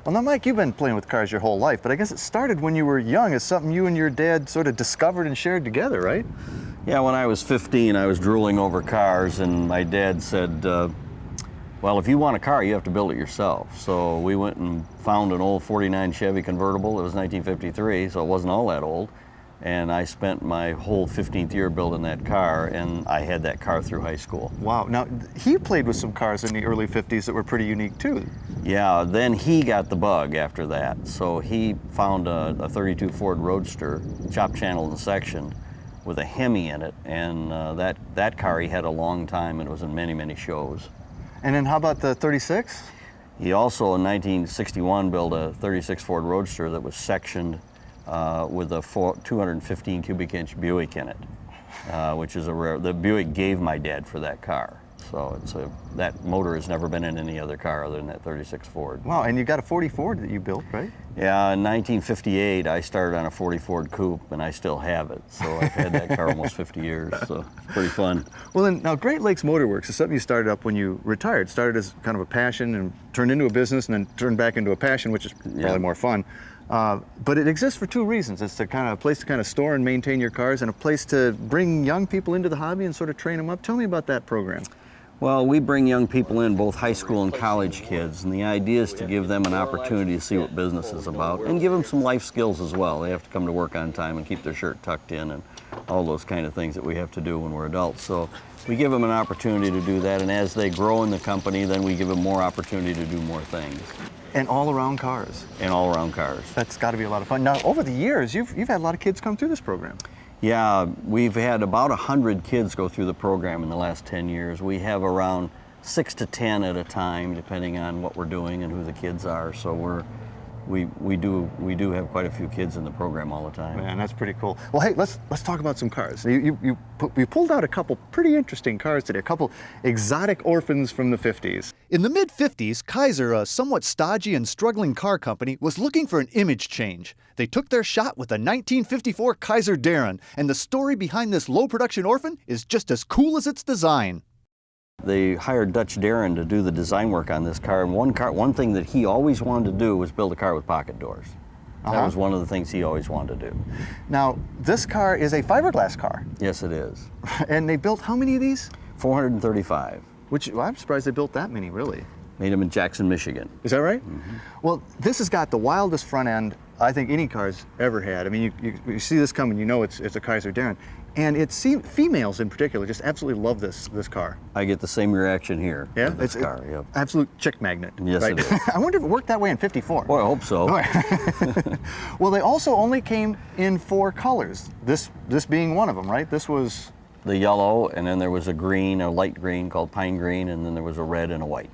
Well, now, Mike, you've been playing with cars your whole life, but I guess it started when you were young as something you and your dad sort of discovered and shared together, right? Yeah, when I was 15, I was drooling over cars, and my dad said, well, if you want a car, you have to build it yourself. So we went and found an old 49 Chevy convertible. It was 1953, so it wasn't all that old. And I spent my whole 15th year building that car, and I had that car through high school. Wow. Now, he played with some cars in the early 50s that were pretty unique, too. Yeah, then he got the bug after that. So he found a 32 Ford Roadster, chop channel and sectioned, with a Hemi in it. And that car he had a long time, and it was in many, many shows. And then how about the 36? He also, in 1961, built a 36 Ford Roadster that was sectioned with a 215 cubic inch Buick in it, which is a rare. The Buick gave my dad for that car. So that motor has never been in any other car other than that 36 Ford. Wow, and you got a 40 Ford that you built, right? Yeah, in 1958, I started on a 40 Ford Coupe, and I still have it. So I've had that car almost 50 years, so it's pretty fun. Well, then, now Great Lakes Motor Works is something you started up when you retired. Started as kind of a passion and turned into a business and then turned back into a passion, which is probably more fun. But it exists for two reasons. It's a place to kind of store and maintain your cars, and a place to bring young people into the hobby and sort of train them up. Tell me about that program. Well, we bring young people in, both high school and college kids, and the idea is to give them an opportunity to see what business is about and give them some life skills as well. They have to come to work on time and keep their shirt tucked in and all those kind of things that we have to do when we're adults. So we give them an opportunity to do that, and as they grow in the company, then we give them more opportunity to do more things. And all-around cars. And all-around cars. That's got to be a lot of fun. Now, over the years, you've had a lot of kids come through this program. Yeah, we've had about 100 kids go through the program in the last 10 years. We have around 6 to 10 at a time, depending on what we're doing and who the kids are. So we do have quite a few kids in the program all the time. Man, that's pretty cool. Well, hey, let's talk about some cars. You pulled out a couple pretty interesting cars today, a couple exotic orphans from the 50s. In the mid-50s, Kaiser, a somewhat stodgy and struggling car company, was looking for an image change. They took their shot with a 1954 Kaiser Darrin, and the story behind this low-production orphan is just as cool as its design. They hired Dutch Darrin to do the design work on this car, and one thing that he always wanted to do was build a car with pocket doors. That was one of the things he always wanted to do. Now, this car is a fiberglass car. Yes, it is. And they built how many of these? 435. Which, well, I'm surprised they built that many, really. Made them in Jackson, Michigan. Is that right? Mm-hmm. Well, this has got the wildest front end I think any car's ever had. I mean, you see this coming, you know it's a Kaiser Darrin. And females in particular just absolutely love this car. I get the same reaction here. Yeah, with this car. Yep. Absolute chick magnet. Yes, right? it is. I wonder if it worked that way in '54. Well, I hope so. Well, they also only came in 4 colors. This being one of them, right? This was the yellow, and then there was a green, a light green called pine green, and then there was a red and a white.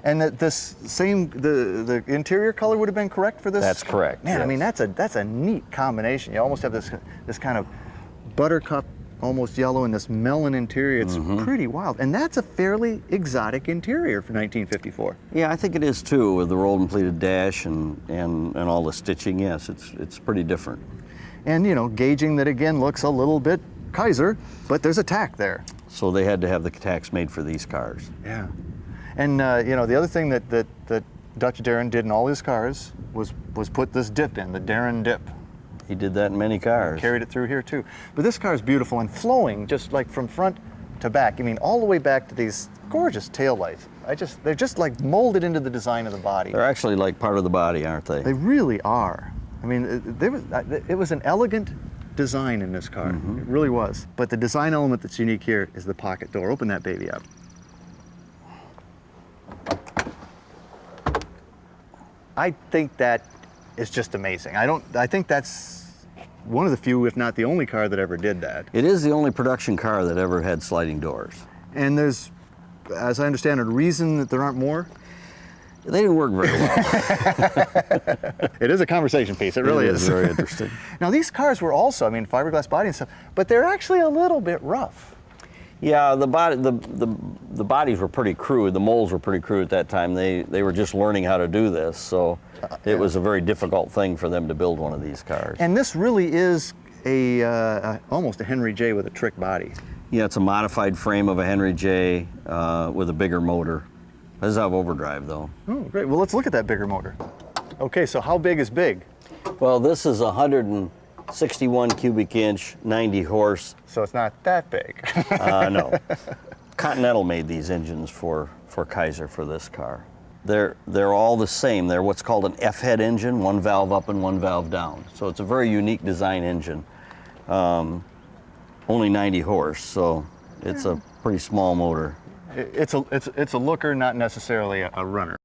And the interior color would have been correct for this? That's correct. Man, yes. I mean that's a neat combination. You almost have this kind of buttercup, almost yellow, and this melon interior. It's pretty wild. And that's a fairly exotic interior for 1954. Yeah, I think it is too, with the rolled and pleated dash and all the stitching. Yes, it's pretty different. And you know, gauging that again looks a little bit Kaiser, but there's a tack there. So they had to have the tacks made for these cars. Yeah. And you know, the other thing that Dutch Darrin did in all his cars was put this dip in, the Darrin dip. He did that in many cars. Carried it through here too. But this car is beautiful and flowing, just like from front to back. I mean, all the way back to these gorgeous taillights. They're just like molded into the design of the body. They're actually like part of the body, aren't they? They really are. I mean, it was an elegant design in this car. It really was. But the design element that's unique here is the pocket door. Open that baby up. I think that is just amazing. I think that's one of the few, if not the only car that ever did that. It is the only production car that ever had sliding doors. And there's, as I understand it, a reason that there aren't more? They didn't work very well. It is a conversation piece, it really is. Very interesting. Now these cars were also, I mean, fiberglass body and stuff, but they're actually a little bit rough. Yeah, the bodies were pretty crude. The molds were pretty crude at that time. They were just learning how to do this, so it was a very difficult thing for them to build one of these cars. And this really is almost a Henry J with a trick body. Yeah, it's a modified frame of a Henry J with a bigger motor. It does have overdrive though. Oh, great. Well, let's look at that bigger motor. Okay, so how big is big? Well, this is 161 cubic inch, 90 horse. So it's not that big. No. Continental made these engines for Kaiser for this car. They're all the same. They're what's called an F-head engine, one valve up and one valve down. So it's a very unique design engine. Only 90 horse, so it's a pretty small motor. It's a looker, not necessarily a runner.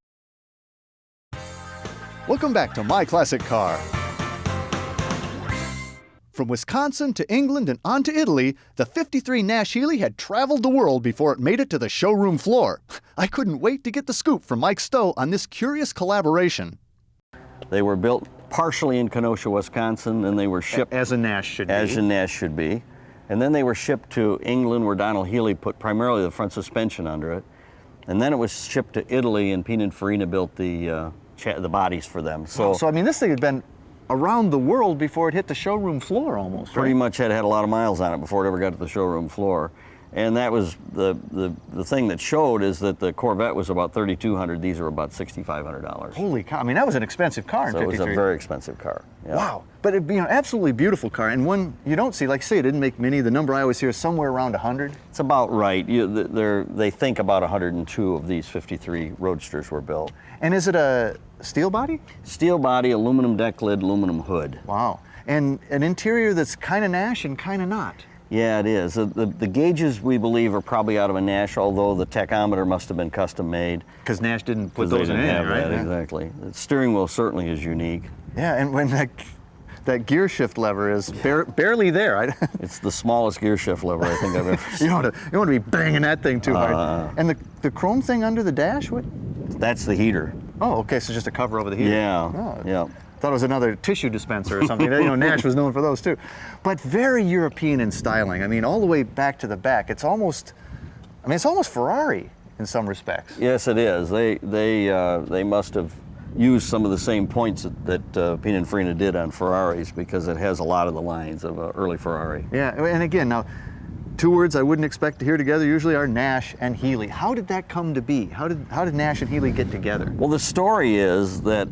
Welcome back to My Classic Car. From Wisconsin to England and on to Italy, the 53 Nash-Healey had traveled the world before it made it to the showroom floor. I couldn't wait to get the scoop from Mike Stowe on this curious collaboration. They were built partially in Kenosha, Wisconsin, and they were shipped as a Nash should be. As a Nash should be. And then they were shipped to England, where Nash-Healey put primarily the front suspension under it. And then it was shipped to Italy, and Pininfarina built the bodies for them. So I mean, this thing had been around the world before it hit the showroom floor almost, Pretty right? much had a lot of miles on it before it ever got to the showroom floor. And that was the thing that showed is that the Corvette was about $3,200. These are about $6,500. Holy cow! I mean, that was an expensive car in '53. So it was a very expensive car. Yeah. Wow! But it, absolutely beautiful car, and one you don't see. Like I say, it didn't make many. The number I always hear is somewhere around 100. It's about right. They think about 102 of these 53 Roadsters were built. And is it a steel body? Steel body, aluminum deck lid, aluminum hood. Wow! And an interior that's kind of Nash and kind of not. Yeah, it is. The gauges, we believe, are probably out of a Nash, although the tachometer must have been custom made. Because Nash didn't put those in anything, right? Yeah. Exactly. The steering wheel certainly is unique. Yeah, and when that gear shift lever is barely there. It's the smallest gear shift lever I think I've ever seen. You don't want to be banging that thing too hard. And the chrome thing under the dash, what? That's the heater. Oh, okay, so just a cover over the heater. Yeah, oh, yeah. Thought it was another tissue dispenser or something. Nash was known for those too. But very European in styling. I mean, all the way back to the back. It's almost Ferrari in some respects. Yes, it is. They must have used some of the same points that Pininfarina did on Ferraris, because it has a lot of the lines of early Ferrari. Yeah, and again, now, two words I wouldn't expect to hear together usually are Nash and Healey. How did that come to be? How did Nash and Healey get together? Well, the story is that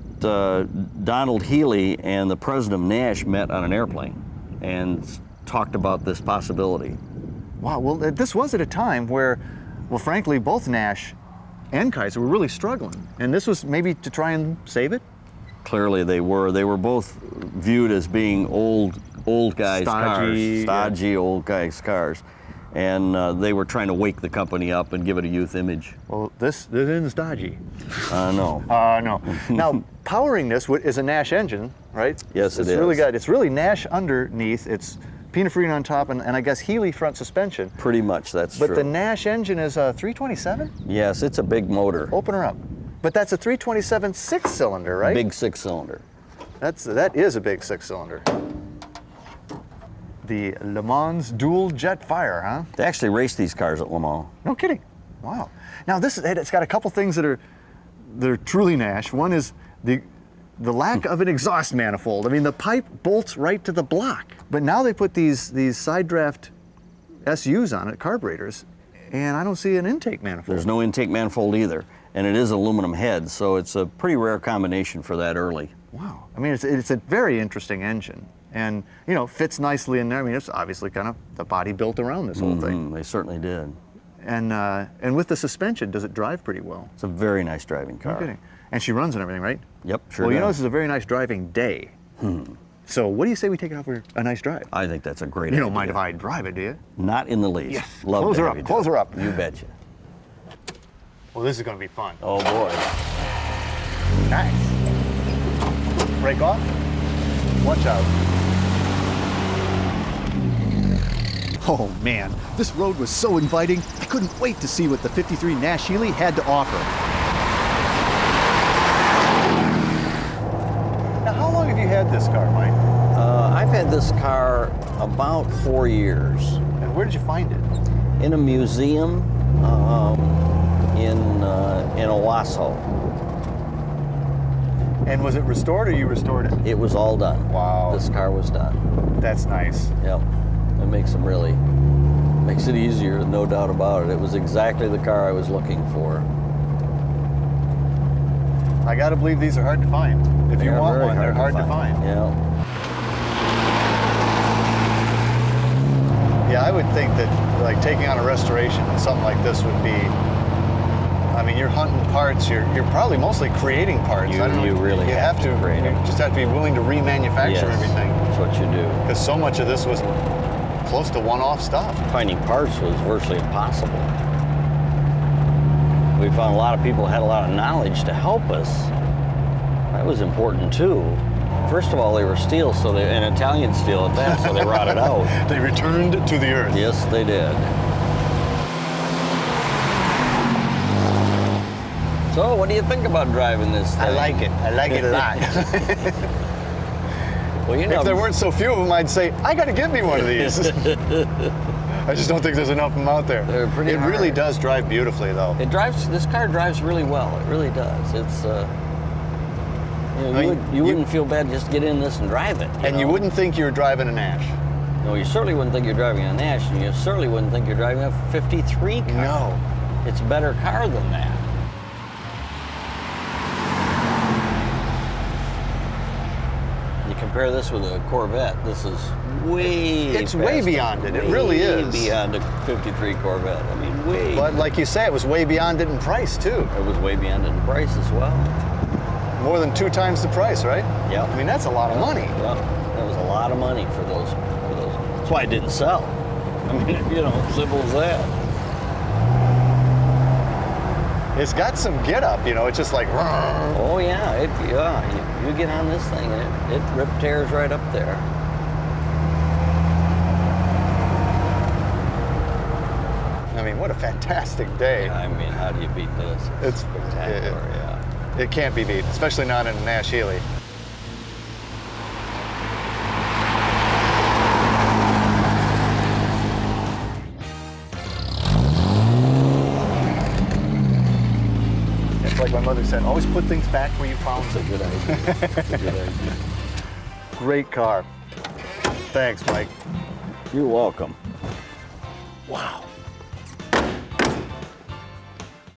Donald Healey and the president of Nash met on an airplane and talked about this possibility. Wow, well, this was at a time where, well, frankly, both Nash and Kaiser were really struggling. And this was maybe to try and save it? Clearly they were. They were both viewed as being old guys' stodgy, cars, stodgy old guys' cars. And they were trying to wake the company up and give it a youth image. Well, this isn't stodgy. No. No. Now, powering this is a Nash engine, right? Yes, it is. It's really Nash underneath. It's Pininfarina on top, and I guess Healey front suspension. Pretty much, that's true. But the Nash engine is a 327? Yes, it's a big motor. Open her up. But that's a 327 six-cylinder, right? Big six-cylinder. That is a big six-cylinder. The Le Mans dual jet fire, huh? They actually race these cars at Le Mans. No kidding. Wow. Now it's got a couple things that are truly Nash. One is the lack of an exhaust manifold. I mean, the pipe bolts right to the block. But now they put these side draft SUs on it, carburetors, and I don't see an intake manifold. There's no intake manifold either, and it is aluminum head, so it's a pretty rare combination for that early. Wow. I mean, it's a very interesting engine, and fits nicely in there. I mean, it's obviously kind of the body built around this whole thing. They certainly did. And with the suspension, does it drive pretty well? It's a very nice driving car. No kidding. And she runs and everything, right? Yep, sure. Well, this is a very nice driving day. So what do you say we take it out for a nice drive? I think that's a great idea. You don't mind if I drive it, do you? Not in the least. Yes. Love Close to her have up. you do Close it. her up. You betcha. Well, this is going to be fun. Oh boy. Nice. Break off. Watch out. Oh man, this road was so inviting. I couldn't wait to see what the 53 Nash-Healey had to offer. Now, how long have you had this car, Mike? I've had this car about 4 years. And where did you find it? In a museum in Owasso. And was it restored or you restored it? It was all done. Wow. This car was done. That's nice. Yep. It makes it easier, no doubt about it. It was exactly the car I was looking for. I gotta believe these are hard to find. If you want one, they're hard to find. Yeah. Yeah, I would think that like taking on a restoration and something like this would be, I mean, you're hunting parts, you're probably mostly creating parts. You really have to create them. You just have to be willing to remanufacture everything. That's what you do. Because so much of this was close to one-off stuff. Finding parts was virtually impossible. We found a lot of people had a lot of knowledge to help us. That was important too. First of all, they were steel, so and Italian steel at that, so they rotted out. They returned to the earth. Yes, they did. So, what do you think about driving this thing? I like it. I like it a lot. Well, you know, if there weren't so few of them, I'd say, I gotta get me one of these. I just don't think there's enough of them out there. They're pretty hard. It really does drive beautifully, though. This car drives really well. It really does. It's, you wouldn't feel bad just to get in this and drive it. You wouldn't think you were driving a Nash. No, you certainly wouldn't think you're driving a Nash, and you certainly wouldn't think you're driving a 53 car. No. It's a better car than that. You compare this with a Corvette, this is It's way beyond it. It really is. Way beyond a 53 Corvette. I mean, way. But like you say, it was way beyond it in price, too. It was way beyond it in price as well. More than 2 times the price, right? Yeah. I mean, that's a lot of money. Yeah, that was a lot of money for those. That's why it didn't sell. I mean, simple as that. It's got some get up, it's just like. Oh yeah, you get on this thing, and it rip tears right up there. I mean, what a fantastic day. I mean, how do you beat this? It's spectacular, yeah. It can't be beat, especially not in a Nash-Healey. It's like my mother said, always put things back where you found them. That's a good idea. That's a good idea. Great car. Thanks, Mike. You're welcome. Wow.